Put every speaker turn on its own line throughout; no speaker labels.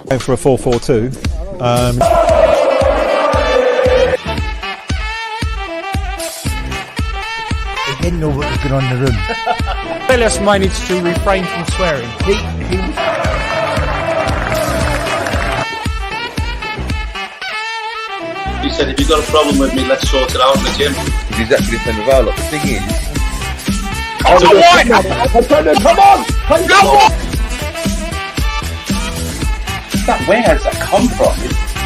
Going for a 4-4-2.
He didn't know what was going on in the room.
Elias managed to refrain from swearing.
He said, if you've got a problem with me, let's sort it out in the gym.
He's exactly the same as our lot. The thing is...
Come on! Where has that come from?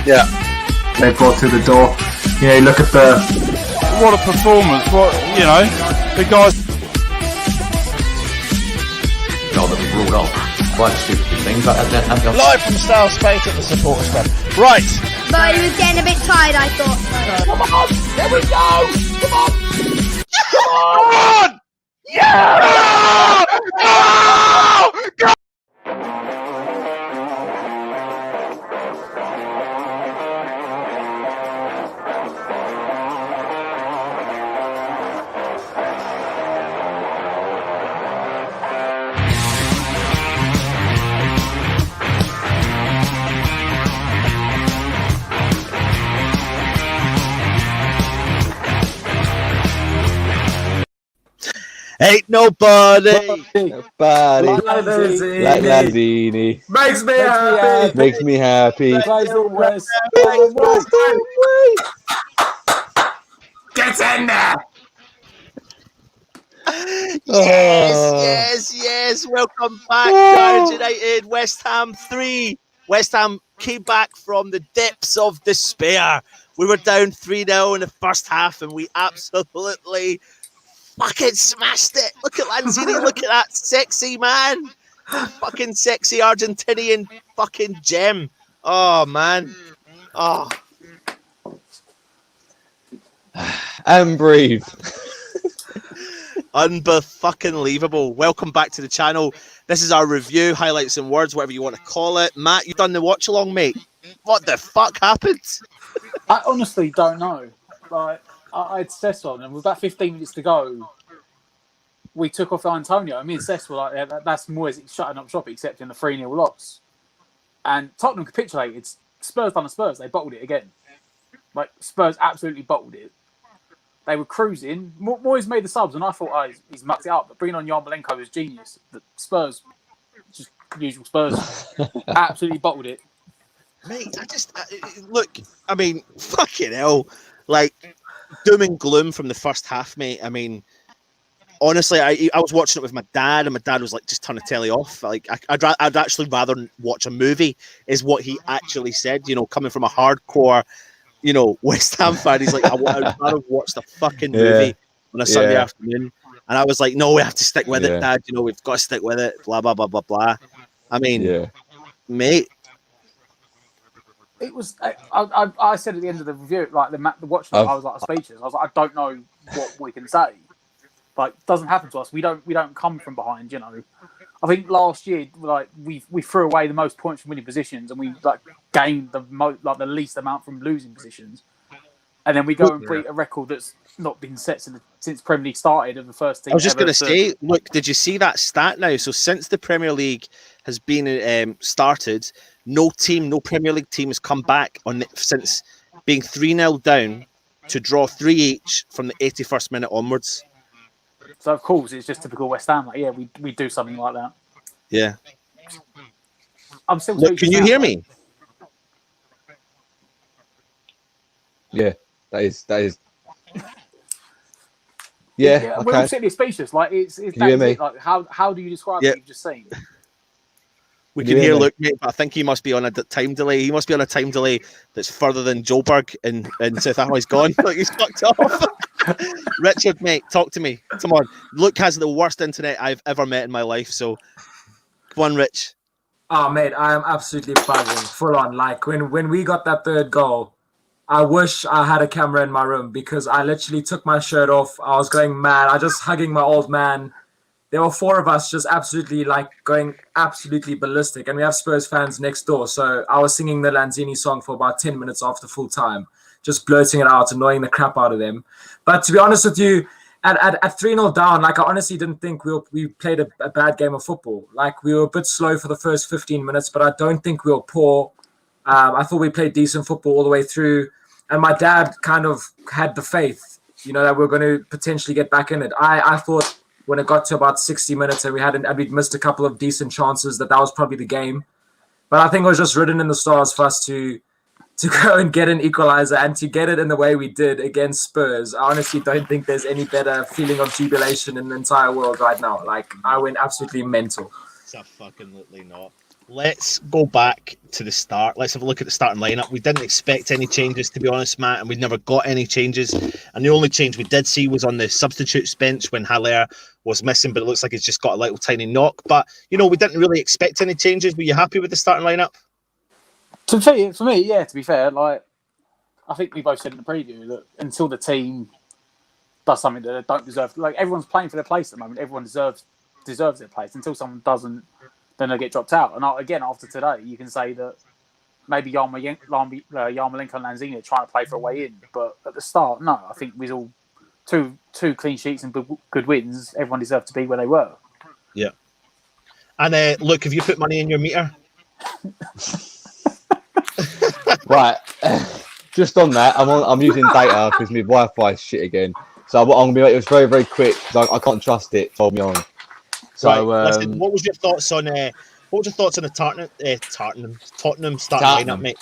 Yeah.
They brought through the door. You know, look at the...
What a performance! The guys.
That was ruled off. Quite a stupid thing, but
Live from Style Space at the supporters club. Right.
But he was getting a bit tired, I thought.
Come on! There we go! Come on!
Come on! Yeah! Go!
Ain't nobody
like Lanzini.
Makes me happy.
Makes me happy.
Get in there.
Yes. Welcome back, Giants United. West Ham 3. West Ham came back from the depths of despair. We were down 3-0 in the first half, and we absolutely fucking smashed it. Look at Lanzini. Look at that sexy man. Fucking sexy Argentinian fucking gem. Oh, man. Oh.
And breathe.
Unfucking-leavable. Welcome back to the channel. This is our review, highlights and words, whatever you want to call it. Matt, you done the watch-along, mate. What the fuck happened?
I honestly don't know. I had Cess on, and with about 15 minutes to go, we took off Antonio. Me and Cess were like, yeah, that's Moyes shutting up shop, accepting the 3-0 loss. And Tottenham capitulated. Spurs done the Spurs. They bottled it again. Spurs absolutely bottled it. They were cruising. Moyes made the subs, and I thought, he's mucked it up. But bringing on Yarmolenko was genius. The Spurs, just usual Spurs, absolutely bottled it.
Mate, look, I mean, fucking hell. Doom and gloom from the first half, mate. I mean, honestly, I was watching it with my dad, and my dad was like, just turn the telly off. I'd actually rather watch a movie, is what he actually said, coming from a hardcore, West Ham fan. He's like, I'd rather watch the fucking movie on a Sunday afternoon. And I was like, no, we have to stick with it, Dad. We've got to stick with it, blah, blah, blah, blah, blah. I mean, mate.
It was. I said at the end of the review, the watch, I was speechless. I was like, I don't know what we can say. It doesn't happen to us. We don't come from behind. I think last year, we threw away the most points from winning positions, and we gained the least amount from losing positions. And then we go and beat a record that's not been set since Premier League started of the first team.
I was just going to say, look, did you see that stat now? So since the Premier League has been started, no Premier League team has come back since being 3-0 down to draw 3 each from the 81st minute onwards.
So of course it's just typical West Ham. We do something like that.
Yeah.
I'm still.
Look, can you hear me?
Yeah, that is. Yeah,
we're absolutely speechless. It's
can you hear me?
How do you describe what you've just seen?
We can hear Luke, mate, but I think he must be on a time delay. He must be on a time delay that's further than Joburg in South Africa. He's gone. He's fucked off. Richard, mate, talk to me. Come on. Luke has the worst internet I've ever met in my life. So, come on, Rich.
Oh, mate, I am absolutely buzzing. Full on. When we got that third goal, I wish I had a camera in my room, because I literally took my shirt off. I was going mad. I just hugging my old man. There were 4 of us just absolutely going absolutely ballistic. And we have Spurs fans next door. So I was singing the Lanzini song for about 10 minutes after full time, just blurting it out, annoying the crap out of them. But to be honest with you, at 3-0 down, like I honestly didn't think we played a bad game of football. Like we were a bit slow for the first 15 minutes, but I don't think we were poor. I thought we played decent football all the way through. And my dad kind of had the faith, that we're going to potentially get back in it. I thought when it got to about 60 minutes and we'd missed a couple of decent chances that was probably the game. But I think it was just written in the stars for us to go and get an equalizer and to get it in the way we did against Spurs. I honestly don't think there's any better feeling of jubilation in the entire world right now. Like, I went absolutely mental.
It's a fucking literally not. Let's go back to the start. Let's have a look at the starting lineup. We didn't expect any changes, to be honest, Matt, and we never got any changes. And the only change we did see was on the substitutes bench when Haller was missing, but it looks like he's just got a little tiny knock. But, we didn't really expect any changes. Were you happy with the starting lineup?
For me, yeah, to be fair, like, I think we both said in the preview that until the team does something that they don't deserve, like, everyone's playing for their place at the moment. Everyone deserves their place. Until someone doesn't, then they get dropped out. And again, after today, you can say that maybe Yarmolenko and Lanzini are trying to play for a way in. But at the start, no, I think we was all two clean sheets and good wins. Everyone deserved to be where they were.
Yeah. And look, have you put money in your meter?
Right. Just on that, I'm using data because my Wi-Fi is shit again. So I'm gonna be like, it was very, very quick because I can't trust it. Told me on. So
right, listen, what was your thoughts on the Tottenham starting lineup, mate?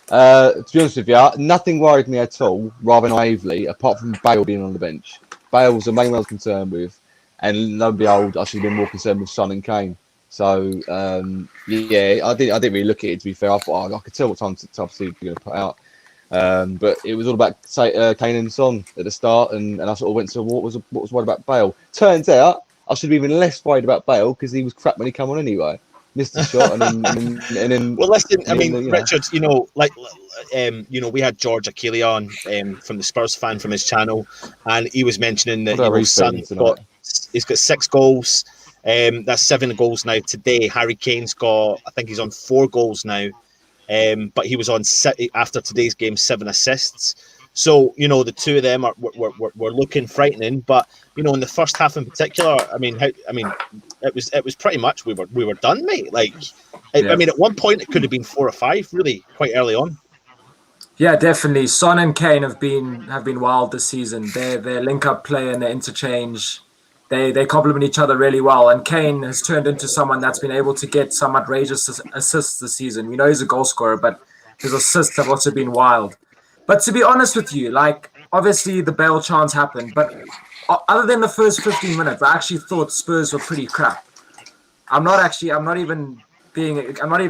To be honest with you, nothing worried me at all, rather naively, apart from Bale being on the bench. Bale was the main one I was concerned with, and lo and behold, I should have been more concerned with Son and Kane. So yeah, I didn't really look at it, to be fair. I thought I could tell what time we're going to put out. But it was all about Kane and Son at the start, and I sort of went to what was worried about Bale. Turns out I should be even less worried about Bale because he was crap when he came on anyway. Missed the shot and then.
Well, listen, Richard, we had George Achille on from the Spurs fan from his channel, and he was mentioning that he's got 6 goals. That's 7 goals now today. Harry Kane's got, I think he's on 4 goals now, but he was on after today's game 7 assists. So the two of them were looking frightening, but in the first half in particular, it was pretty much we were done, mate. Like, at one point it could have been 4 or 5, really, quite early on.
Yeah, definitely. Son and Kane have been wild this season. Their link-up play and their interchange, they complement each other really well. And Kane has turned into someone that's been able to get some outrageous assists this season. We know he's a goal scorer, but his assists have also been wild. But to be honest with you, like, obviously the Bale chance happened, but other than the first 15 minutes, I actually thought Spurs were pretty crap. I'm not even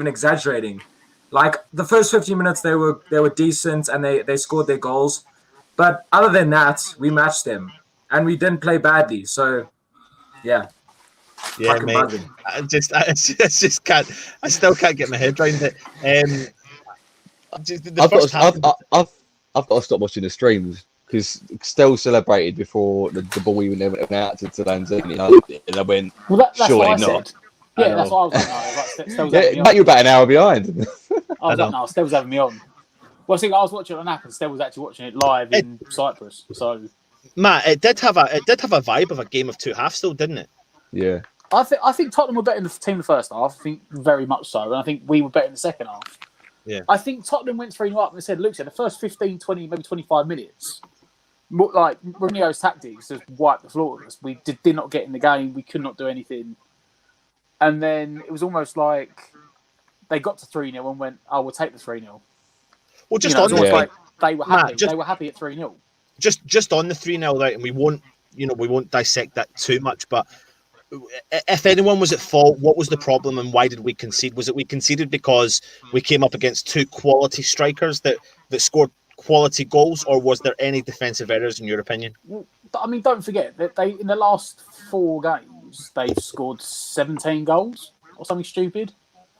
exaggerating. Like, the first 15 minutes, they were decent and they scored their goals. But other than that, we matched them and we didn't play badly. So, yeah.
Yeah, mate. I still can't get my head around it.
I've got to stop watching the streams because Stell celebrated before the ball even went out to Lanzini, and I went,
that's
surely
what I
not.
said. Yeah, that's what I was like. No,
Matt, you're about an hour behind.
I was like, no, Stell was having me on. Well, I was watching it on app, and Stell was actually watching it live in Cyprus. So,
Matt, it did have a vibe of a game of 2 halves, though, didn't it?
Yeah.
I think Tottenham were better in the team in the first half. I think very much so, and I think we were better in the second half.
Yeah.
I think Tottenham went 3-0 up and said, Luke said, the first 15, 20, maybe 25 minutes, like Mourinho's tactics just wiped the floor with us. We did not get in the game. We could not do anything. And then it was almost like they got to 3-0 and went, "Oh, we'll take the 3-0."
Well, just on
the like they were happy.
Matt,
they were happy at 3-0.
Just on the 3-0, right? And we won't dissect that too much. But if anyone was at fault, what was the problem and why did we concede? Was it we conceded because we came up against 2 quality strikers that scored quality goals, or was there any defensive errors in your opinion?
But I mean, don't forget that they in the last 4 games they've scored 17 goals or something stupid.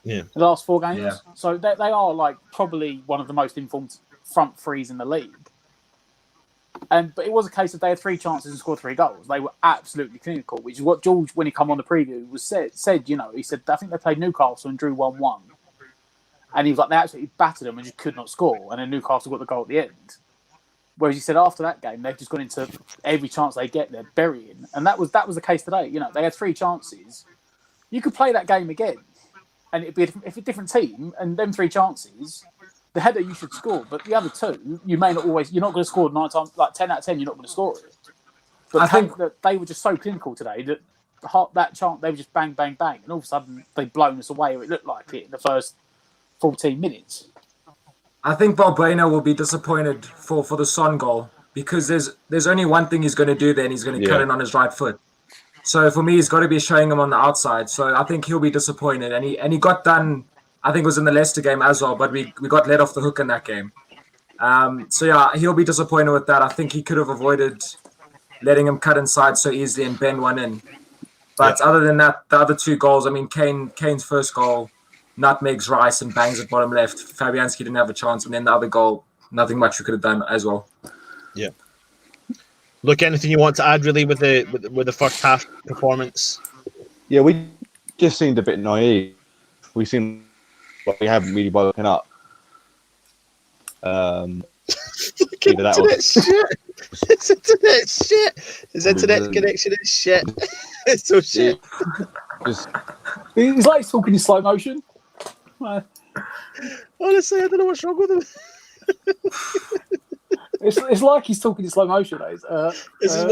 Yeah,
the last 4 games.
Yeah.
So they are like probably one of the most informed front threes in the league. But it was a case of they had 3 chances and scored 3 goals. They were absolutely clinical, which is what George, when he come on the preview, said. He said I think they played Newcastle and drew 1-1, and he was like they absolutely battered them and just could not score. And then Newcastle got the goal at the end. Whereas he said after that game, they've just gone into every chance they get, they're burying, and that was the case today. You know, they had 3 chances. You could play that game again, and it'd be a different team, and them 3 chances, the header you should score, but the other 2, you may not always. You're not going to score 9 times, like 10 out of 10. You're not going to score it. But I think that they were just so clinical today that that chance they were just bang, bang, bang, and all of a sudden they'd blown us away, or it looked like it in the first 14 minutes.
I think Balbuena will be disappointed for the Son goal because there's only one thing he's going to do there, and he's going to cut in on his right foot. So for me, he's got to be showing him on the outside. So I think he'll be disappointed, and he got done. I think it was in the Leicester game as well, but we got let off the hook in that game. So yeah, he'll be disappointed with that. I think he could have avoided letting him cut inside so easily and bend one in. But other than that, the other 2 goals, I mean, Kane's first goal nutmegs Rice and bangs it bottom left. Fabianski didn't have a chance, and then the other goal, nothing much we could have done as well.
Yeah. Look, anything you want to add really with the first half performance?
Yeah, we just seemed a bit naive. We seemed like we haven't really woken up. Either that or
shit. His internet shit. His internet connection is shit. It's so shit.
He's like talking in slow motion.
Honestly, I don't know what's wrong with him.
It's like he's talking in slow motion.
This is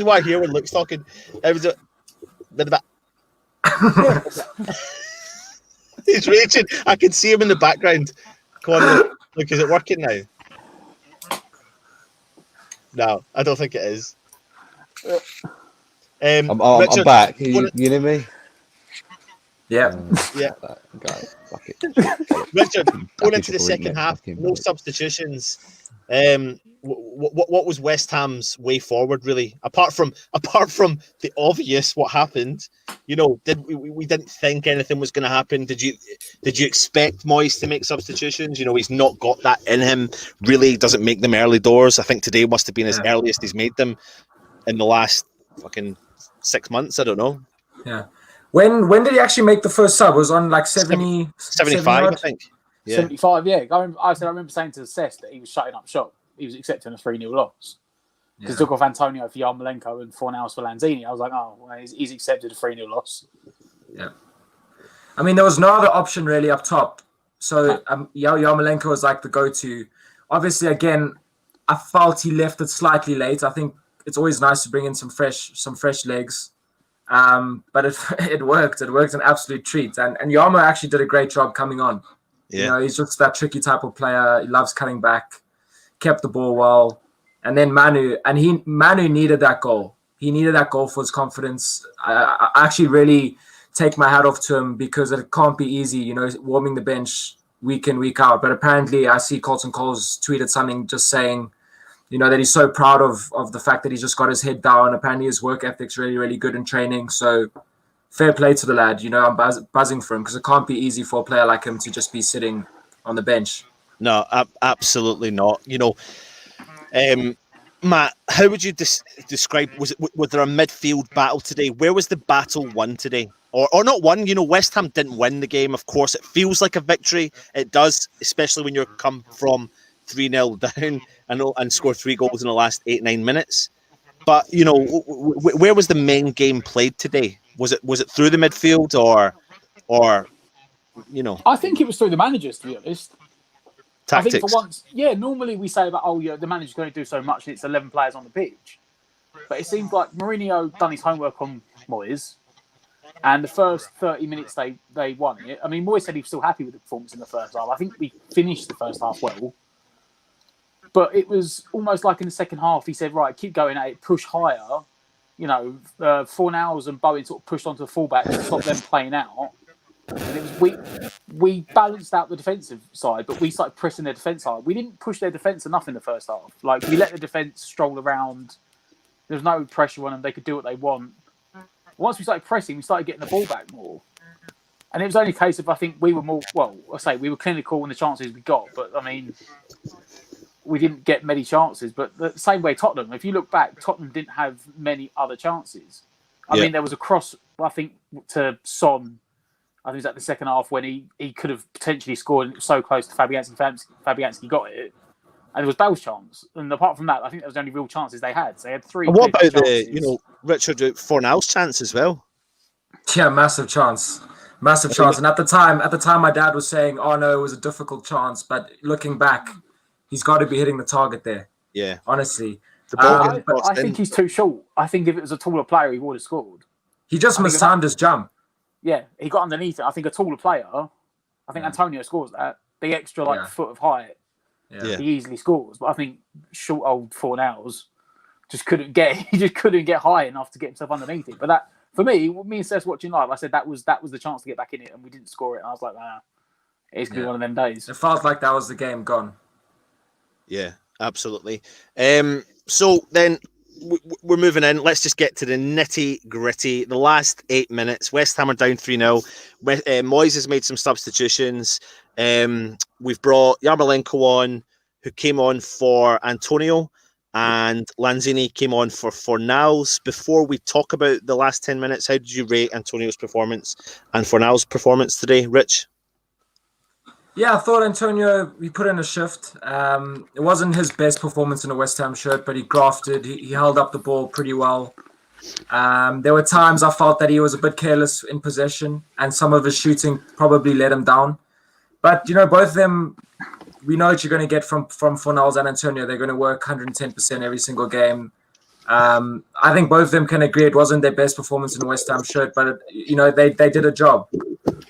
what I hear when Luke's talking. He's raging. I can see him in the background. Come on, Luke, is it working now? No, I don't think it is.
I'm
Richard,
back. You hear me?
Yeah.
Yeah.
Fuck it.
Richard, going into the second half, no substitutions. What was West Ham's way forward really? Apart from the obvious, what happened? You know, we didn't think anything was going to happen. Did you expect Moyes to make substitutions? You know, he's not got that in him. Really, doesn't make them early doors. I think today must have been his earliest he's made them in the last fucking 6 months. I don't know.
Yeah. When did he actually make the first sub? It was on like 70,
75, I think.
Yeah. 75, yeah. I remember saying to Cesc that he was shutting up shop. He was accepting a 3-0 loss. Because he took off Antonio for Yarmolenko and 4 hours for Lanzini. I was like, oh, well, he's accepted a 3-0 loss.
Yeah. I mean, there was no other option really up top. So Yarmolenko was like the go-to. Obviously, again, I felt he left it slightly late. I think it's always nice to bring in some fresh legs. But it worked. It worked an absolute treat. And Yarmo actually did a great job coming on. Yeah. You know, he's just that tricky type of player. He loves cutting back, kept the ball well. And then Manu needed that goal. He needed that goal for his confidence. I actually really take my hat off to him because it can't be easy, you know, warming the bench week in, week out. But apparently I see Colton Coles tweeted something just saying, you know, that he's so proud of the fact that he's just got his head down. Apparently his work ethic's really, really good in training. So fair play to the lad. You know, I'm buzzing for him because it can't be easy for a player like him to just be sitting on the bench.
No, absolutely not. You know, Matt, how would you describe, was there a midfield battle today? Where was the battle won today? Or not won? You know, West Ham didn't win the game. Of course, it feels like a victory. It does, especially when you're come from 3-0 down and score 3 goals in the last 8-9 minutes. But you know, where was the main game played today? Was it through the midfield or you know?
I think it was through the managers, to be honest.
Tactics.
I think for once, normally we say about the manager's going to do so much and it's 11 players on the pitch. But it seems like Mourinho done his homework on Moyes, and the first 30 minutes they won it. I mean, Moyes said he was still happy with the performance in the first half. I think we finished the first half well. But it was almost like in the second half, he said, right, keep going at it, push higher. You know, Fornals and Bowen sort of pushed onto the fullback to stop them playing out. And it was we balanced out the defensive side, but we started pressing their defence hard. We didn't push their defence enough in the first half. Like, we let the defence stroll around. There was no pressure on them. They could do what they want. Once we started pressing, we started getting the ball back more. And it was only a case of, I think, we were more, well, I say we were clinical in the chances we got. But, I mean, we didn't get many chances. But the same way Tottenham, if you look back, Tottenham didn't have many other chances. I mean, there was a cross, I think, to Son. I think it was at the second half when he could have potentially scored, and it was so close to Fabianski. Fabianski got it. And it was Bale's chance. And apart from that, I think that was the only real chances they had. So they had 3
And what
clear
about
chances.
Richard Fornal's chance as well?
Yeah, massive chance. Massive chance. And at the time, my dad was saying, "Oh no, it was a difficult chance." But looking back, he's got to be hitting the target there.
Yeah,
honestly,
the ball
I think he's too short. I think if it was a taller player, he would have scored.
He just mistimed his jump.
Yeah, he got underneath it. I think a taller player. I think Antonio scores that. The extra foot of height, he easily scores. But I think short old Fornals just couldn't get. He just couldn't get high enough to get himself underneath it. But that. For me and Seth watching live, I said that was the chance to get back in it, and we didn't score it. And I was like, it's gonna be one of them days.
It felt like that was the game gone.
Yeah, absolutely. So then we're moving in. Let's just get to the nitty gritty. The last 8 minutes, West Ham are down 3-0. Moyes has made some substitutions. We've brought Yarmolenko on, who came on for Antonio. And Lanzini came on for Fornals. Before we talk about the last 10 minutes, how did you rate Antonio's performance and Fornals' performance today, Rich?
Yeah, I thought Antonio, he put in a shift. It wasn't his best performance in a West Ham shirt, but he grafted. He held up the ball pretty well. There were times I felt that he was a bit careless in possession, and some of his shooting probably let him down. But, both of them, we know what you're going to get from Fornals and Antonio. They're going to work 110% every single game. I think both of them can agree it wasn't their best performance in a West Ham shirt, but they did a job.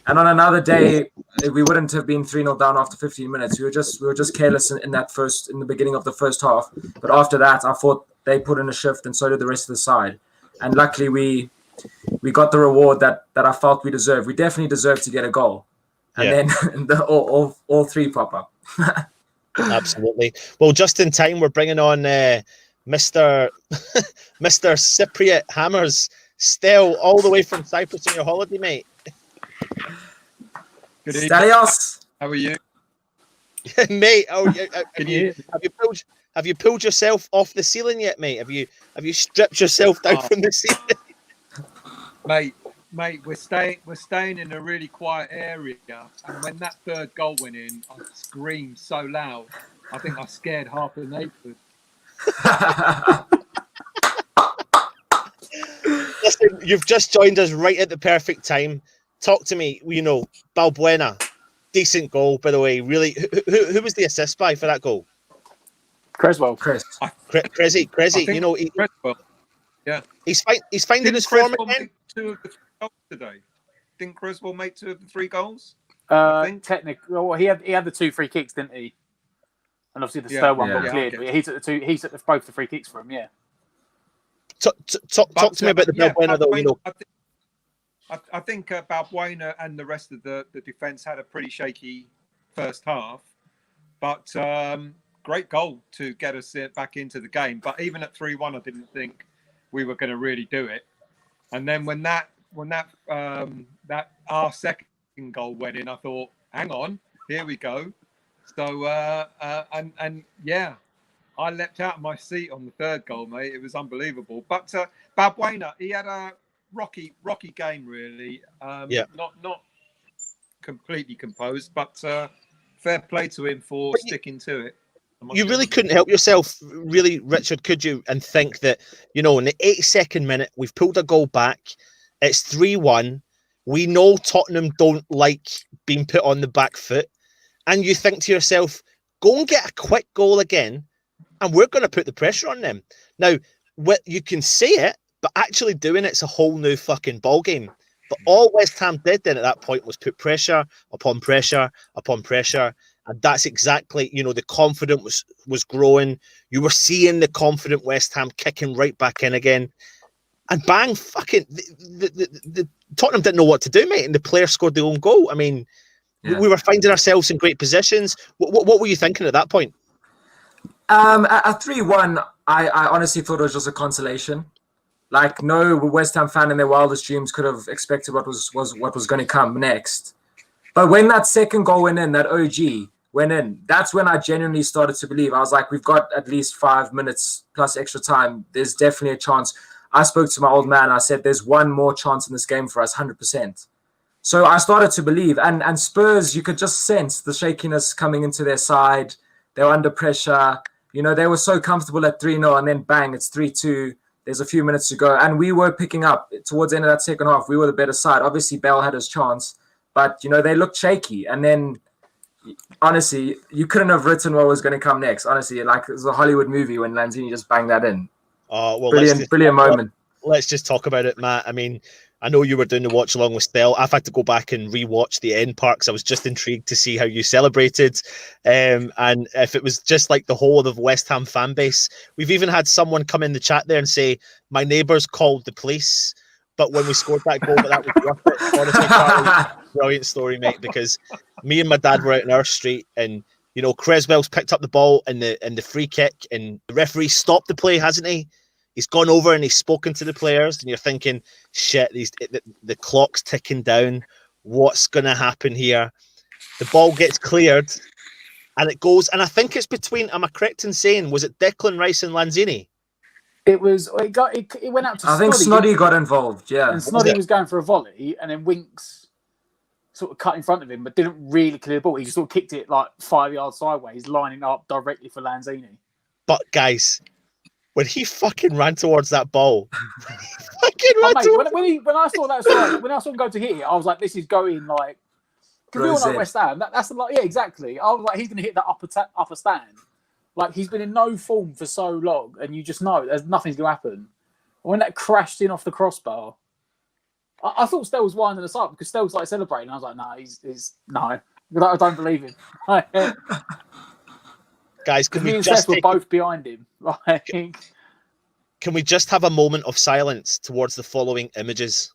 And on another day, we wouldn't have been 3-0 down after 15 minutes. We were just careless in the beginning of the first half. But after that, I thought they put in a shift, and so did the rest of the side. And luckily, we got the reward that I felt we deserved. We definitely deserved to get a goal. And then all three pop up.
Absolutely. Well, just in time, we're bringing on Mr. Cypriot Hammers, still all the way from Cyprus on your holiday, mate.
Good evening.
Stelios.
How are you,
mate? Have you pulled yourself off the ceiling yet, mate? Have you stripped yourself down from the ceiling,
mate? We're staying in a really quiet area, and when that third goal went in, I screamed so loud. I think I scared half the neighbourhood.
Listen, you've just joined us right at the perfect time. Talk to me. Balbuena, decent goal, by the way. Really, who was the assist by for that goal?
Creswell.
Cressy.
Creswell. Yeah,
he's finding his form again.
2 of the 3 goals today. Didn't Creswell make 2 of the 3 goals?
Technically, well, he had the 2 free kicks, didn't he? And obviously the third one got cleared. Okay. He took the 2. He took both the free kicks for him. Yeah.
Talk to me about the Balbuena, though.
I think Balbuena and the rest of the defence had a pretty shaky first half, but great goal to get us back into the game. But even at 3-1, I didn't think we were going to really do it. And then when our second goal went in, I thought, hang on, here we go. So I leapt out of my seat on the third goal, mate. It was unbelievable. But Balbuena, he had a rocky game, really. Not completely composed, but fair play to him for sticking to it.
You really couldn't help yourself, really, Richard, could you? And think that, in the 82nd minute, we've pulled a goal back. It's 3-1. We know Tottenham don't like being put on the back foot. And you think to yourself, go and get a quick goal again, and we're going to put the pressure on them. Now, you can say it, but actually doing it's a whole new fucking ball game. But all West Ham did then at that point was put pressure upon pressure upon pressure. And that's exactly, the confidence was growing. You were seeing the confident West Ham kicking right back in again. And bang, fucking, the Tottenham didn't know what to do, mate. And the player scored their own goal. I mean, we were finding ourselves in great positions. What were you thinking at that point?
At 3-1, I honestly thought it was just a consolation. Like, no West Ham fan in their wildest dreams could have expected what was going to come next. But when that second goal went in, that OG went in, that's when I genuinely started to believe. I was like, we've got at least 5 minutes plus extra time. There's definitely a chance. I spoke to my old man. I said, there's one more chance in this game for us, 100%. So I started to believe. And Spurs, you could just sense the shakiness coming into their side. They were under pressure. You know, they were so comfortable at 3-0, and then bang, it's 3-2. There's a few minutes to go. And we were picking up towards the end of that second half. We were the better side. Obviously, Bale had his chance, but, you know, they looked shaky. And then, honestly, you couldn't have written what was going to come next. Honestly, like it was a Hollywood movie when Lanzini just banged that in.
Oh, well,
brilliant moment.
Let's just talk about it, Matt. I mean, I know you were doing the watch along with Stell. I've had to go back and rewatch the end part because I was just intrigued to see how you celebrated. And if it was just like the whole of the West Ham fan base. We've even had someone come in the chat there and say, my neighbours called the police. But when we scored that goal, but that was worth it. Honestly, Charlie, brilliant story, mate, because me and my dad were out in our street and, you know, Creswell's picked up the ball and the free kick and the referee stopped the play, hasn't he? He's gone over and he's spoken to the players, and you're thinking, shit, the clock's ticking down. What's going to happen here? The ball gets cleared, and it goes. And I think it's between. Am I correct in saying was it Declan Rice and Lanzini?
It was. It went out to.
I think Snoddy got involved. Yeah,
and Snoddy was going for a volley, and then Winks sort of cut in front of him, but didn't really clear the ball. He just sort of kicked it like 5 yards sideways, lining up directly for Lanzini.
But guys, when he fucking ran towards that ball,
when I saw that, when I saw him go to hit it, I was like, "This is going like." Because we all know West Ham. That's like, yeah, exactly. I was like, he's going to hit that upper stand. Like he's been in no form for so long, and you just know there's nothing's going to happen. When that crashed in off the crossbar, I thought Stell was winding us up because Stell was like celebrating. I was like, no, he's no, I don't believe him.
Guys, can
me
we
and
just
Seth were both behind him?
Can we just have a moment of silence towards the following images?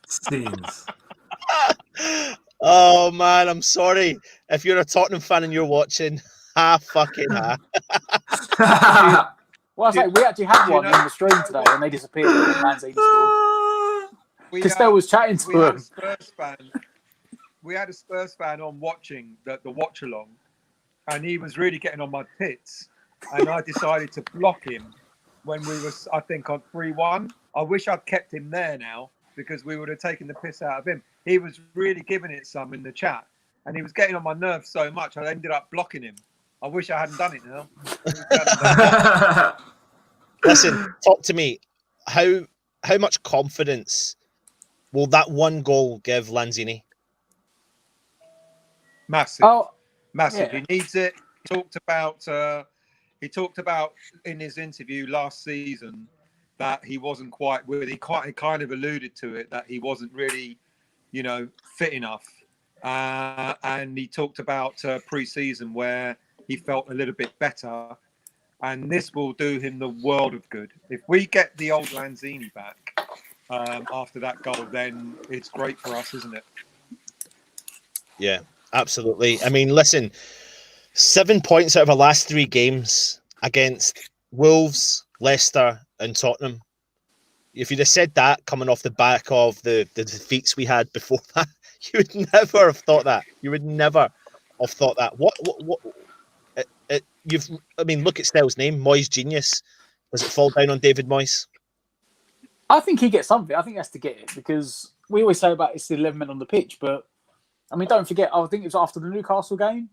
Scenes.
Oh man, I'm sorry. If you're a Tottenham fan and you're watching, fucking
Well, I say we actually had one in the stream today, and they disappeared when Lanzini scored. Because Stell was chatting to him.
We had a Spurs fan on watching the watch along, and he was really getting on my tits. And I decided to block him when we were, I think, on 3-1. I wish I'd kept him there now because we would have taken the piss out of him. He was really giving it some in the chat, and he was getting on my nerves so much I ended up blocking him. I wish I hadn't done it now.
Listen, talk to me. How much confidence will that one goal give Lanzini?
Massive.
Oh,
massive.
Yeah.
He needs it. He talked about in his interview last season that he wasn't quite with. He kind of alluded to it that he wasn't really, fit enough. And he talked about pre-season where he felt a little bit better, and this will do him the world of good. If we get the old Lanzini back after that goal, then it's great for us, isn't it?
Yeah, absolutely. I mean, listen, 7 points out of our last 3 games against Wolves, Leicester, and Tottenham. If you'd have said that coming off the back of the defeats we had before that, you would never have thought that. You would never have thought that. What look at Stell's name, Moyes Genius. Does it fall down on David Moyes?
I think he gets something. I think he has to get it because we always say about it's the 11 men on the pitch, but I mean, don't forget. I think it was after the Newcastle game.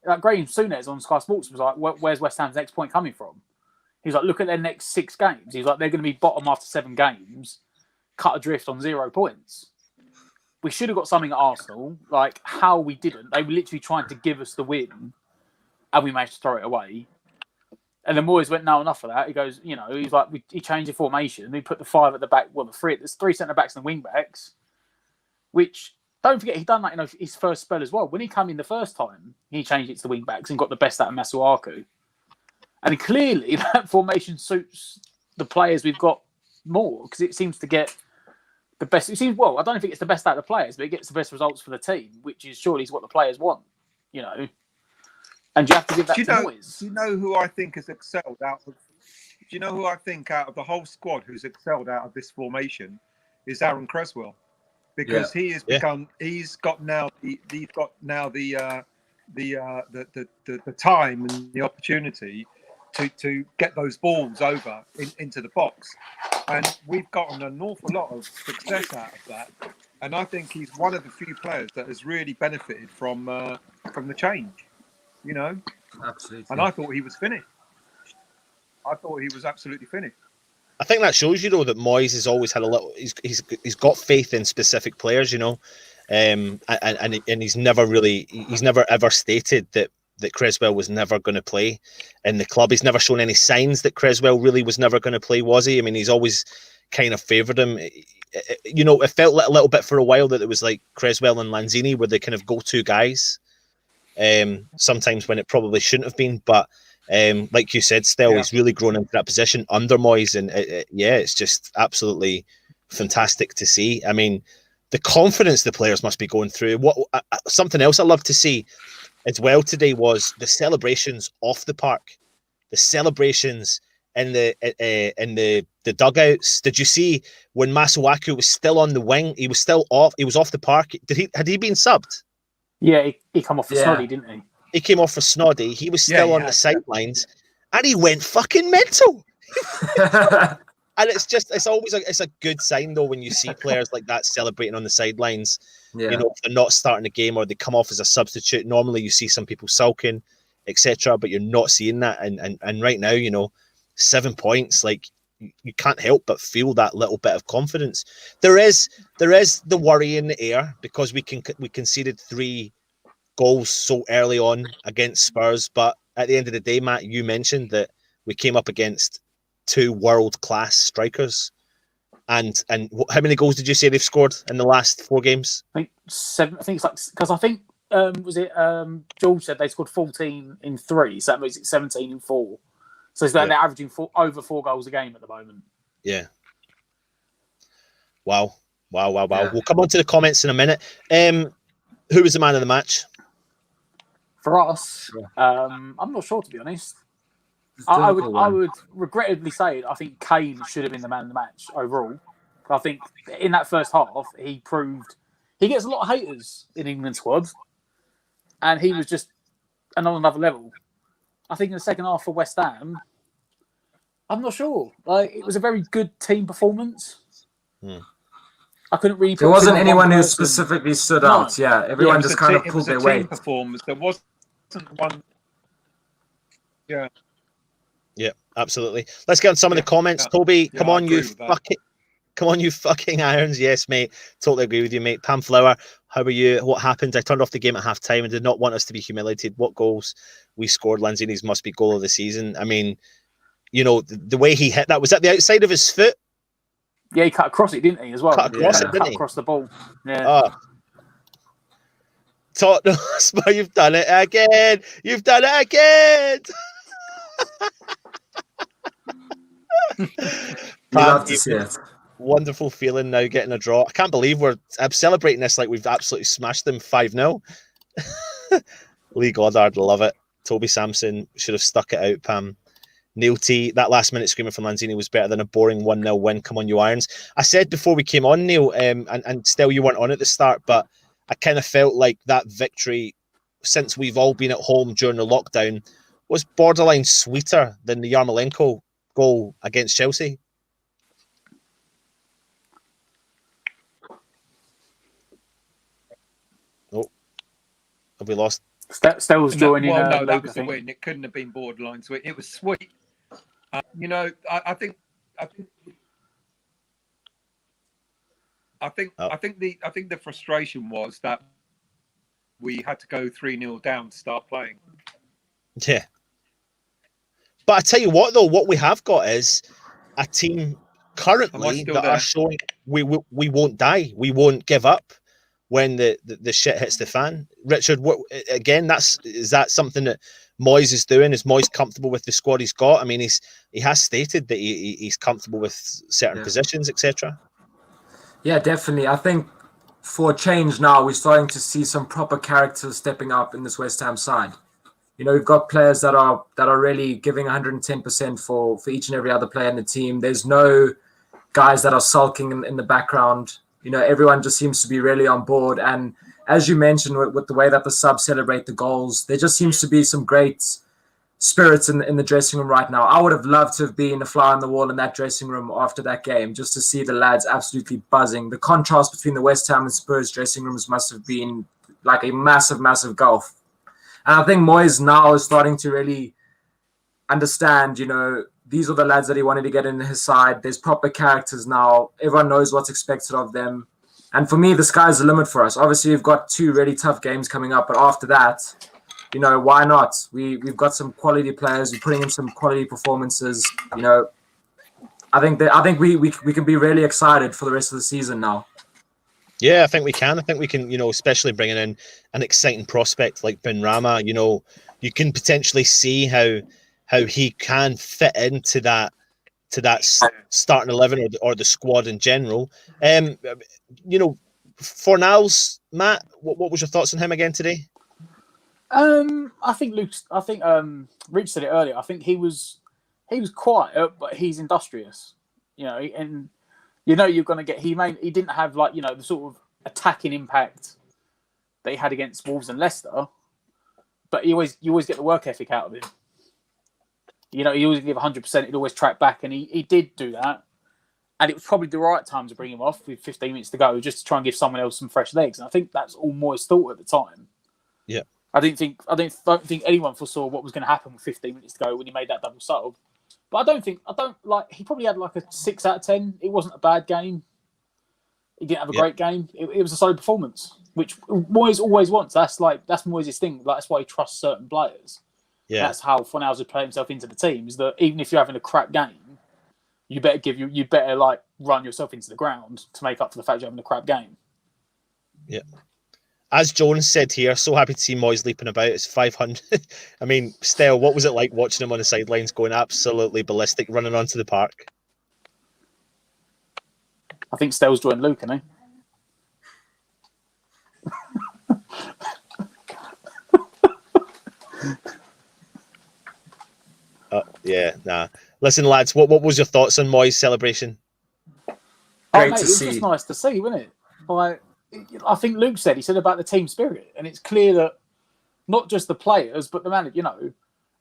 Like Graham Souness on Sky Sports was like, "Where's West Ham's next point coming from?" He's like, "Look at their next 6 games." He's like, "They're going to be bottom after 7 games, cut adrift on 0 points." We should have got something at Arsenal. Like how we didn't. They were literally trying to give us the win, and we managed to throw it away. And then Moyes went, "No, enough of that." He goes, he's like, he changed the formation. He put the 5 at the back. Well, there's 3 centre backs and wing backs, which. Don't forget, he done that in his first spell as well. When he came in the first time, he changed it to the wing backs and got the best out of Masuaku. And clearly, that formation suits the players we've got more because it seems to get the best. It seems I don't think it's the best out of the players, but it gets the best results for the team, which is surely what the players want. And you have to give that to Moyes.
Do you know who I think has excelled out of? Do you know who I think out of the whole squad who's excelled out of this formation is Aaron Creswell. Because he has become, he's got now the time and the opportunity to get those balls over into the box. And we've gotten an awful lot of success out of that. And I think he's one of the few players that has really benefited from the change, you know.
Absolutely.
And I thought he was finished. I thought he was absolutely finished.
I think that shows you though that Moyes has always had a little. He's got faith in specific players, you know, and he's never ever stated that Creswell was never going to play in the club. He's never shown any signs that Creswell really was never going to play, was he? I mean, he's always kind of favoured him. You know, it felt a little bit for a while that it was like Creswell and Lanzini were the kind of go-to guys. Sometimes when it probably shouldn't have been, but like you said, still he's really grown into that position under Moyes, and it's just absolutely fantastic to see. I mean, the confidence the players must be going through. Something else I love to see as well today was the celebrations off the park, the celebrations in the dugouts. Did you see when Masuaku was still on the wing? He was still off. He was off the park. Had he been subbed?
Yeah, he come off for Snoddy, didn't he?
He came off for Snoddy. He was still on the sidelines, and he went fucking mental. And it's always a good sign though when you see players like that celebrating on the sidelines.
Yeah.
You know, if they're not starting a game or they come off as a substitute. Normally you see some people sulking, etc., but you're not seeing that. And right now, you know, 7 points, like you can't help but feel that little bit of confidence. There is the worry in the air because we conceded 3 goals so early on against Spurs, but at the end of the day, Matt, you mentioned that we came up against 2 world-class strikers, and how many goals did you say they've scored in the last 4 games?
I think 7. I think it's like, because I think George said they scored 14 in 3, so that means it's 17 in 4. So they're averaging over 4 goals a game at the moment.
Yeah. Wow. Yeah. We'll come on to the comments in a minute. Who was the man of the match?
For us, I'm not sure, to be honest. I would regrettably say I think Kane should have been the man of the match overall. I think in that first half, he proved he gets a lot of haters in England squad, and he was just on another level. I think in the second half for West Ham, I'm not sure. Like, it was a very good team performance. I couldn't really.
There wasn't anyone who specifically stood out. Yeah, everyone just kind of pulled their weight.
Performance. There wasn't one. Yeah.
Yeah, absolutely. Let's get on some of the comments. Toby, come on, you fucking irons. Yes, mate. Totally agree with you, mate. Pam Flower, how are you? What happened? I turned off the game at half time and did not want us to be humiliated. What goals we scored? Lanzini's must be goal of the season. I mean, you know, the way he hit that, was that the outside of his foot?
Yeah, he cut across it, didn't he, as well?
Cut across it, didn't he?
Across the ball. Yeah.
Oh. Tottenham, you've done it again. You've done it again.
Love to see it.
Wonderful feeling now getting a draw. I can't believe I'm celebrating this like we've absolutely smashed them 5-0. Lee Goddard, love it. Toby Sampson should have stuck it out, Pam. Neil T, that last minute screaming from Lanzini was better than a boring 1-0 win. Come on, you Irons. I said before we came on, Neil, and still you weren't on at the start, but I kind of felt like that victory, since we've all been at home during the lockdown, was borderline sweeter than the Yarmolenko goal against Chelsea. Oh, have we lost?
Stell's joining.
No, that was the win. It couldn't have been borderline sweet. It was sweet. You know, I think the frustration was that we had to go 3-0 down to start playing.
Yeah. But I tell you what, though, what we have got is a team currently that are showing we won't die. We won't give up when the shit hits the fan. Richard, is that something that Moyes is doing? Is Moyes comfortable with the squad he's got? I mean, he has stated that he's comfortable with certain positions, etc.
Yeah, definitely. I think for a change now, we're starting to see some proper characters stepping up in this West Ham side. You know, we've got players that are really giving 110% for each and every other player in the team. There's no guys that are sulking in the background. You know, everyone just seems to be really on board. And as you mentioned, with the way that the subs celebrate the goals, there just seems to be some great spirits in the dressing room right now. I would have loved to have been a fly on the wall in that dressing room after that game, just to see the lads absolutely buzzing. The contrast between the West Ham and Spurs dressing rooms must have been like a massive, massive gulf. And I think Moyes now is starting to really understand, these are the lads that he wanted to get in his side. There's proper characters now. Everyone knows what's expected of them. And for me, the sky's the limit for us. Obviously, we've got 2 really tough games coming up, but after that, why not? We've got some quality players. We're putting in some quality performances. I think we can be really excited for the rest of the season now.
Yeah, I think we can. I think we can, especially bringing in an exciting prospect like Ben Rama. You can potentially see how he can fit into that starting 11 or the squad in general. Fornals, Matt, what was your thoughts on him again today?
I think Rich said it earlier. I think he was quiet, but he's industrious. And you're going to get. He didn't have the sort of attacking impact that he had against Wolves and Leicester, but you always get the work ethic out of him. He always give 100%. He'd always track back, and he did do that. And it was probably the right time to bring him off with 15 minutes to go, just to try and give someone else some fresh legs. And I think that's all Moyes thought at the time. Yeah. I don't think anyone foresaw what was going to happen with 15 minutes to go when he made that double sub. But he probably had like a 6 out of 10. It wasn't a bad game. He didn't have a great game. It was a solid performance, which Moyes always wants. That's Moyes' thing. That's why he trusts certain players. Yeah. That's how Fornals would play himself into the team, is that even if you're having a crap game, you better run yourself into the ground to make up for the fact you're having a crap game.
Yeah. As Jones said here, so happy to see Moyes leaping about. It's 500. I mean, Stell, what was it like watching him on the sidelines going absolutely ballistic, running onto the park?
I think Stell's joined Luke, isn't he?
Yeah, nah. Listen, lads, what was your thoughts on Moyes' celebration?
It was just nice to see, wasn't it? I think Luke said about the team spirit, and it's clear that not just the players, but the manager.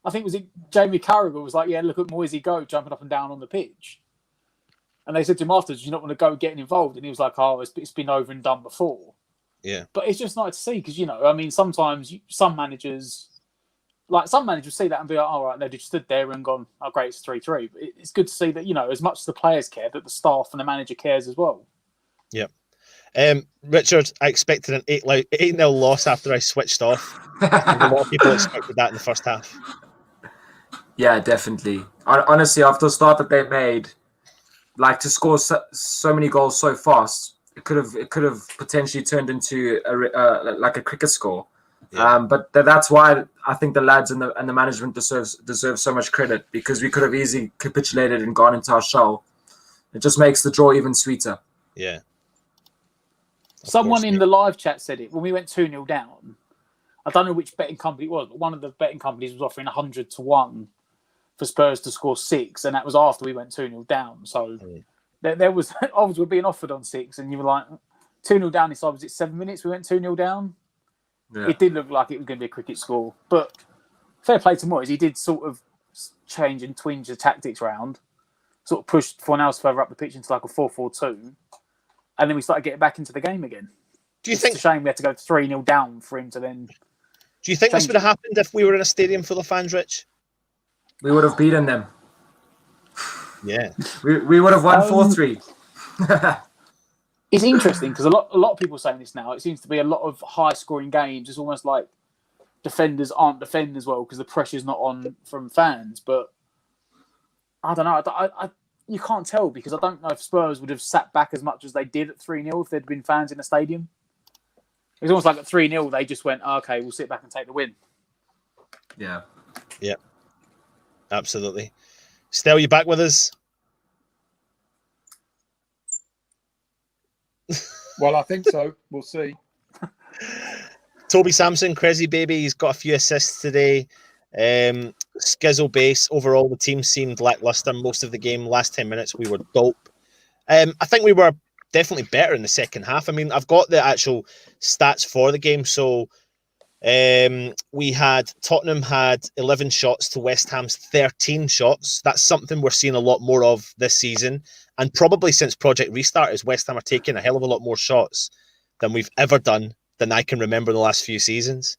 I think Jamie Carragher was like, "Yeah, look at Moisey go jumping up and down on the pitch," and they said to him afterwards, "You not want to go getting involved," and he was like, "Oh, it's been over and done before." Yeah, but it's just nice to see because sometimes some managers see that and be like, "All right, they just stood there and gone, oh great, it's 3-3." But it's good to see that as much as the players care, that the staff and the manager cares as well.
Yeah. Richard, I expected an 8-0 loss after I switched off. A lot of people expected that in the first half.
Yeah, definitely. Honestly, after the start that they made, to score so many goals so fast, it could have potentially turned into a cricket score. Yeah. But that's why I think the lads and the management deserve so much credit, because we could have easily capitulated and gone into our shell. It just makes the draw even sweeter.
Yeah.
Someone in the live chat said it when we went 2-0 down. I don't know which betting company it was, but one of the betting companies was offering 100 to 1 for Spurs to score 6, and that was after we went 2-0 down. So there was odds were being offered on 6, and you were like 2-0 down. Inside was it 7 minutes? We went 2-0 down. Yeah. It did look like it was going to be a cricket score, but fair play to Moyes. He did sort of change and twinge the tactics round, sort of pushed Fornals further up the pitch into like a 4-4-2. And then we started getting back into the game again. It's a shame we had to go 3-0 down for him to then.
Do you think this would have happened if we were in a stadium full of fans, Rich?
We would have beaten them.
Yeah.
We would have won 4-3.
It's interesting because a lot of people are saying this now. It seems to be a lot of high-scoring games. It's almost like defenders aren't defending as well because the pressure's not on from fans. But I don't know. You can't tell because I don't know if Spurs would have sat back as much as they did at 3-0 if there'd been fans in the stadium. It's almost like at 3-0 they just went, okay, we'll sit back and take the win.
Yeah.
Yeah. Absolutely. Stell, you back with us?
Well, I think so. We'll see.
Toby Sampson, crazy baby. He's got a few assists today. Skizzle base. Overall, the team seemed lackluster most of the game. Last 10 minutes, we were dope. I think we were definitely better in the second half. I mean, I've got the actual stats for the game. So We had Tottenham had 11 shots to West Ham's 13 shots. That's something we're seeing a lot more of this season, and probably since Project Restart, is West Ham are taking a hell of a lot more shots than we've ever done than I can remember in the last few seasons.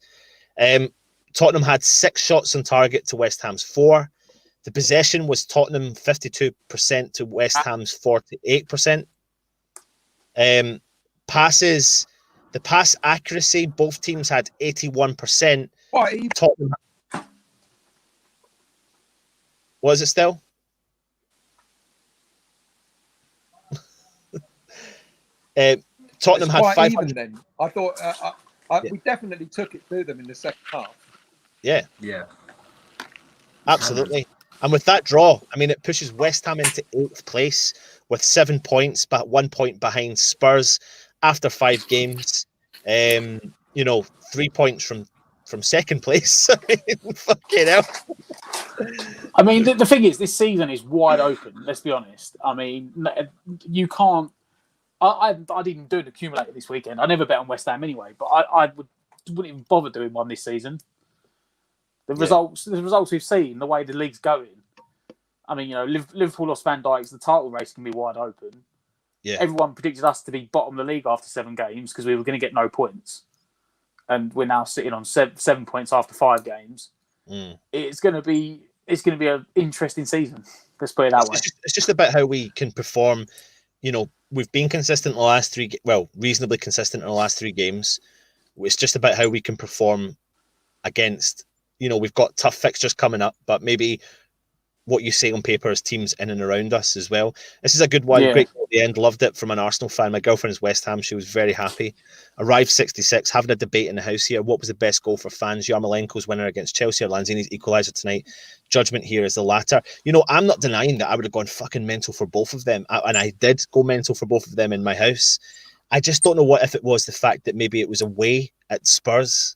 Tottenham had 6 shots on target to West Ham's 4. The possession was Tottenham 52% to West Ham's 48%. Passes, the pass accuracy, both teams had 81%. Tottenham. Was it still? Tottenham had 5.
Even then, I thought we definitely took it to them in the second half.
Yeah.
Yeah.
Absolutely. And with that draw, I mean, it pushes West Ham into 8th place with 7 points, but 1 point behind Spurs after 5 games. 3 points from second place. Fucking hell.
I mean, the thing is, this season is wide open. Let's be honest. I mean, you can't. I didn't even do an accumulator this weekend. I never bet on West Ham anyway, but I wouldn't even bother doing one this season. The results we've seen, the way the league's going. I mean, Liverpool lost Van Dijk. The title race can be wide open.
Yeah.
Everyone predicted us to be bottom of the league after 7 games because we were going to get no points, and we're now sitting on 7 points after 5 games. It's going to be an interesting season. Let's put it that way.
It's just about how we can perform. We've been consistent in the last 3. Reasonably consistent in the last 3 games. It's just about how we can perform against. We've got tough fixtures coming up, but maybe what you say on paper is teams in and around us as well. This is a good one.
Yeah.
Great goal at the end. Loved it from an Arsenal fan. My girlfriend is West Ham. She was very happy. Arrived 66. Having a debate in the house here. What was the best goal for fans? Yarmolenko's winner against Chelsea or Lanzini's equaliser tonight? Judgment here is the latter. I'm not denying that I would have gone fucking mental for both of them. And I did go mental for both of them in my house. I just don't know what if it was the fact that maybe it was away at Spurs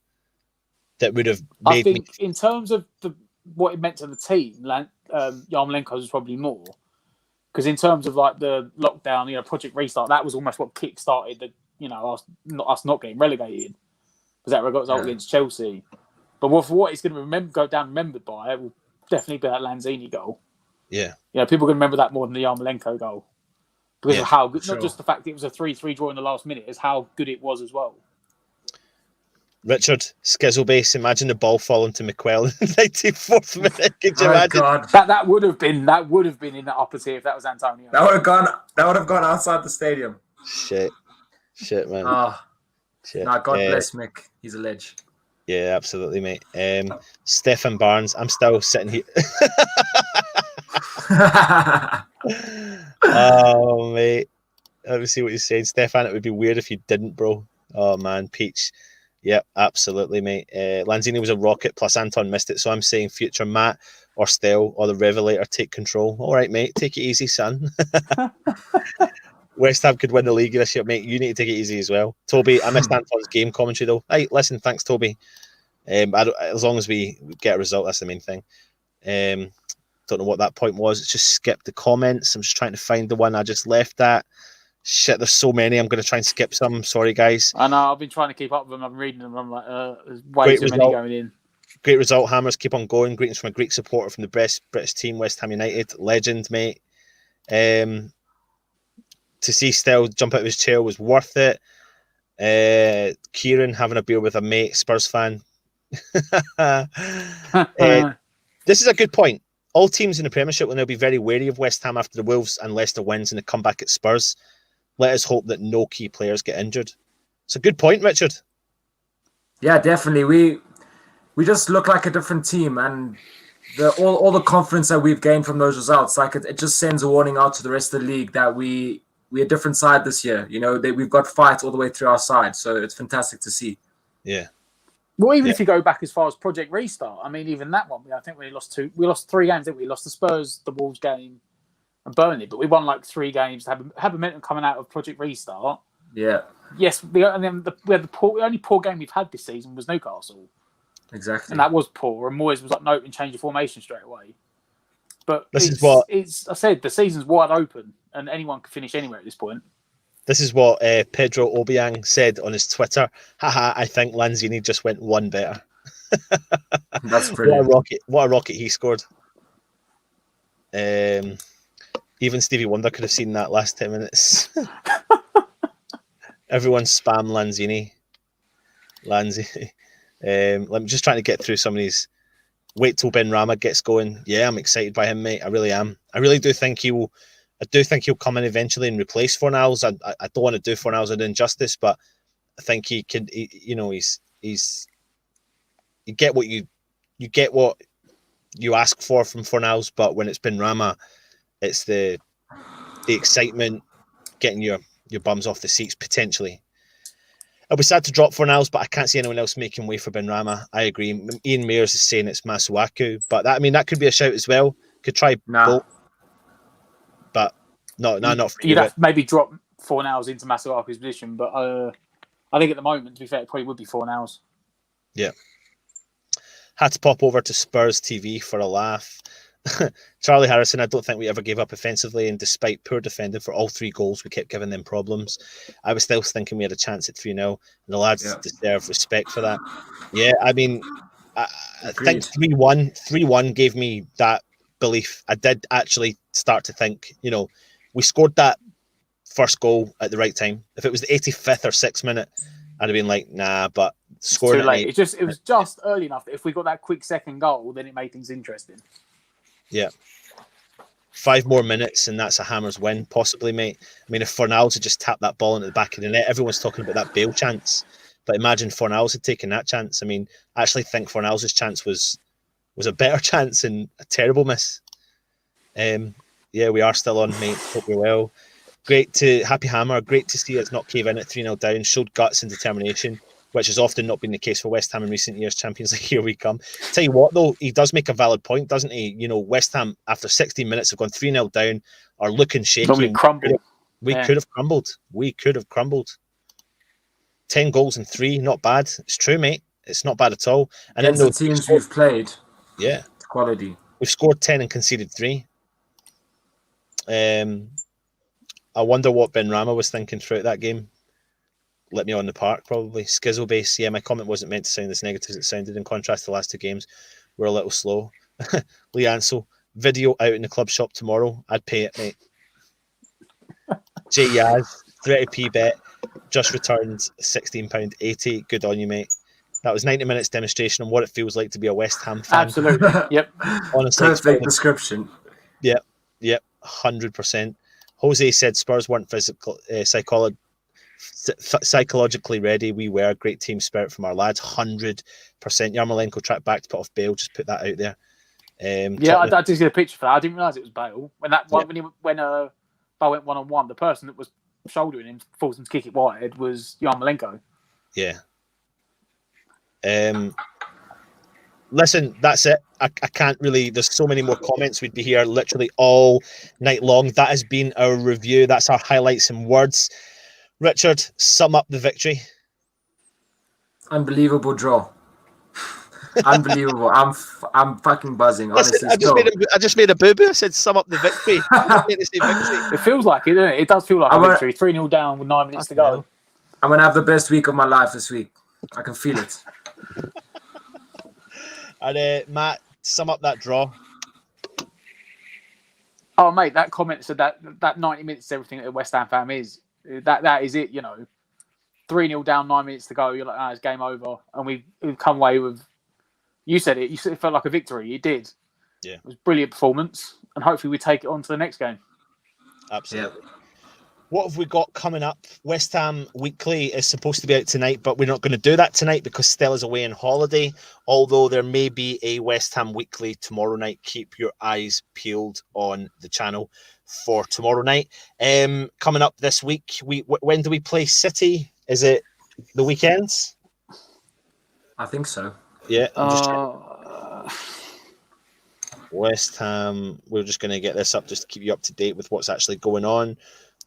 that would have made me...
in terms of what it meant to the team, Yarmolenko's was probably more. Because in terms of like the lockdown, Project Restart, that was almost what kick-started us not getting relegated. Was that result against Chelsea? But for what it's going to go down remembered by, it will definitely be that Lanzini goal.
Yeah.
People can remember that more than the Yarmolenko goal. Because of how good, not just the fact it was a 3-3 draw in the last minute, it's how good it was as well.
Richard, Skizzlebase, imagine the ball falling to McQuell in the 94th minute. Could you imagine?
God.
That would have been in the upper tier if that was Antonio.
That would have gone outside the stadium.
Shit, man. Shit.
God bless Mick. He's a ledge.
Yeah, absolutely, mate. Stefan Barnes, I'm still sitting here. Oh, mate. Let me see what you're saying. Stefan, it would be weird if you didn't, bro. Oh, man. Peach. Yep, absolutely, mate. Lanzini was a rocket, plus Anton missed it. So I'm saying future Matt or Stel or the Revelator take control. All right, mate. Take it easy, son. West Ham could win the league this year, mate. You need to take it easy as well. Toby, I missed Anton's game commentary, though. Hey, listen, thanks, Toby. As long as we get a result, that's the main thing. Don't know what that point was. It's just skip the comments. I'm just trying to find the one I just left at. Shit, there's so many. I'm going to try and skip some. Sorry, guys.
I know. I've been trying to keep up with them. I'm reading them. I'm like, there's way too many going in.
Great result. Hammers keep on going. Greetings from a Greek supporter from the best British team, West Ham United. Legend, mate. To see Stel jump out of his chair was worth it. Kieran having a beer with a mate, Spurs fan. This is a good point. All teams in the Premiership will now be very wary of West Ham after the Wolves and Leicester wins and the comeback at Spurs. Let us hope that no key players get injured. It's a good point, Richard.
Yeah, definitely. We just look like a different team, and all the confidence that we've gained from those results, like it just sends a warning out to the rest of the league that we're a different side this year. We've got fight all the way through our side, so it's fantastic to see.
Yeah.
Well, even if you go back as far as Project Restart, I mean, even that one, I think we lost 3 games, didn't we? We lost the Spurs, the Wolves game, and Burnley, but we won like 3 games to have momentum coming out of Project Restart.
Yeah.
Yes, we had the only poor game we've had this season was Newcastle.
Exactly.
And that was poor, and Moyes was like, nope, and change the formation straight away. But
I said,
the season's wide open, and anyone can finish anywhere at this point.
This is what Pedro Obiang said on his Twitter. Haha, I think Lanzini just went one better.
That's brilliant.
What a rocket he scored. Even Stevie Wonder could have seen that last 10 minutes. Everyone spam Lanzini. I'm just trying to get through some of these. Wait till Ben Rama gets going. Yeah, I'm excited by him, mate. I really am. I really do think he'll come in eventually and replace Fornals. I don't want to do Fornals an injustice, but I think he could. He's you get what you ask for from Fornals, but when it's been Rama, it's the excitement, getting your bums off the seats potentially. It'll be sad to drop Fornals, but I can't see anyone else making way for Benrahma. I agree. Ian Mears is saying it's Masuaku, but that could be a shout as well. Could try both, but not for
you'd have to maybe drop Fornals into Masuaku's position, but I think at the moment, to be fair, it probably would be Fornals.
Yeah. Had to pop over to Spurs TV for a laugh. Charlie Harrison, I don't think we ever gave up offensively, and despite poor defending for all 3 goals, we kept giving them problems. I was still thinking we had a chance at 3-0, and the lads deserve respect for that. Yeah, I mean, I think 3-1 gave me that belief. I did actually start to think, we scored that first goal at the right time. If it was the 85th or 6th minute, I'd have been like, nah, but scoring
too late. It was just early enough that if we got that quick second goal, then it made things interesting.
Yeah. 5 more minutes and that's a Hammers win, possibly, mate. I mean, if Fornals had just tapped that ball into the back of the net, everyone's talking about that Bale chance. But imagine Fornals had taken that chance. I mean, I actually think Fornals' chance was a better chance and a terrible miss. Yeah, we are still on, mate. Hope you're well. Happy Hammer. Great to see us not cave in at 3-0 down. Showed guts and determination, which has often not been the case for West Ham in recent years. Champions League, here we come. Tell you what, though, he does make a valid point, doesn't he? West Ham, after 16 minutes, have gone 3-0 down, are looking shaky.
But we crumbled.
We could have crumbled. We could have crumbled. 10 goals in 3, not bad. It's true, mate. It's not bad at all. And
then the teams we've played, it's quality.
We've scored 10 and conceded 3. I wonder what Benrahma was thinking throughout that game. Let me on the park, probably. Skizzle base. Yeah, my comment wasn't meant to sound as negative as it sounded. In contrast to the last 2 games, we're a little slow. Lee Ansell, video out in the club shop tomorrow. I'd pay it, mate. Jay Yaz, 30p bet, just returned £16.80. Good on you, mate. That was 90 minutes demonstration on what it feels like to be a West Ham fan.
Absolutely. Yep.
Honestly, perfect description.
Yep. 100%. Jose said Spurs weren't psychologically ready. We were. Great team spirit from our lads. 100%. Yarmolenko tracked back to put off Bale. Just put that out there.
I did see the picture for that. I didn't realise it was Bale. When Bale went 1-on-1, the person that was shouldering him, forced him to kick it wide, was Yarmolenko.
Yeah. Listen, that's it. I can't really. There's so many more comments. We'd be here literally all night long. That has been our review. That's our highlights and words. Richard, sum up the victory.
Unbelievable draw. Unbelievable. I'm fucking buzzing. Honestly,
I just made a boo-boo. I said sum up the victory.
It feels like it, doesn't it? It does feel like a victory. 3-0 down with 9 minutes to go.
I'm going to have the best week of my life this week. I can feel it.
And Matt, sum up that draw.
Oh, mate, that comment said that 90 minutes is everything that a West Ham fan is. That is it, 3-0 down, 9 minutes to go. You're like, it's game over. And we've come away with, you said it, it felt like a victory. It did.
Yeah.
It was a brilliant performance. And hopefully we take it on to the next game.
Absolutely. Yeah. What have we got coming up? West Ham Weekly is supposed to be out tonight, but we're not going to do that tonight because Stella's away on holiday. Although there may be a West Ham Weekly tomorrow night. Keep your eyes peeled on the channel for tomorrow night. Coming up this week, when do we play City? Is it the weekends?
I think so.
Yeah. West Ham. We're just going to get this up just to keep you up to date with what's actually going on.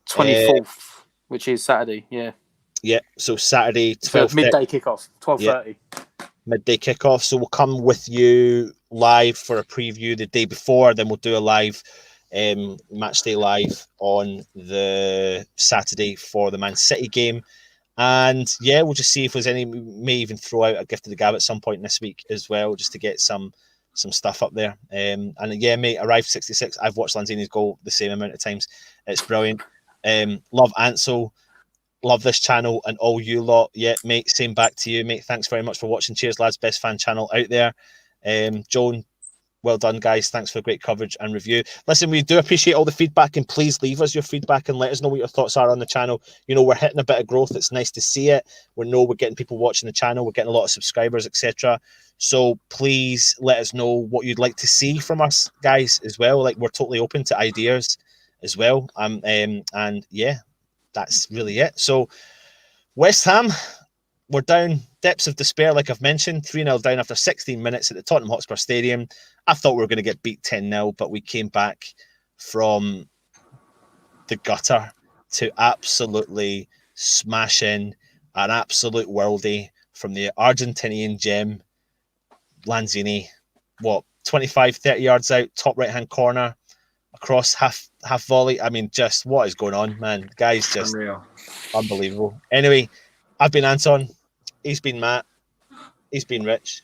24th, which is Saturday, yeah.
Yeah, so Saturday, 12
midday kickoff, 12:30.
Yeah. Midday kickoff. So we'll come with you live for a preview the day before, then we'll do a live Match Day Live on the Saturday for the Man City game. And yeah, we'll just see if there's any. We may even throw out a gift of the gab at some point this week as well, just to get some stuff up there. And yeah, mate, arrived 66. I've watched Lanzini's goal the same amount of times. It's brilliant. Love Ansel. Love this channel and all you lot. Yeah, mate, same back to you, mate. Thanks very much for watching. Cheers, lads. Best fan channel out there. Joan, well done, guys. Thanks for great coverage and review. Listen, we do appreciate all the feedback, and please leave us your feedback and let us know what your thoughts are on the channel. You know, we're hitting a bit of growth. It's nice to see it. We know we're getting people watching the channel. We're getting a lot of subscribers, etc. So please let us know what you'd like to see from us, guys, as well. Like, we're totally open to ideas as well. And yeah, that's really it. So West Ham, we're down depths of despair, like I've mentioned, 3-0 down after 16 minutes at the Tottenham Hotspur Stadium. I thought we were going to get beat 10-0, but we came back from the gutter to absolutely smash in an absolute worldie from the Argentinian gem, Lanzini. 25, 30 yards out, top right-hand corner, across half volley. I mean, just what is going on, man? Guys, just
Unreal.
unbelievable. Anyway, I've been Anton. He's been Matt. He's been Rich.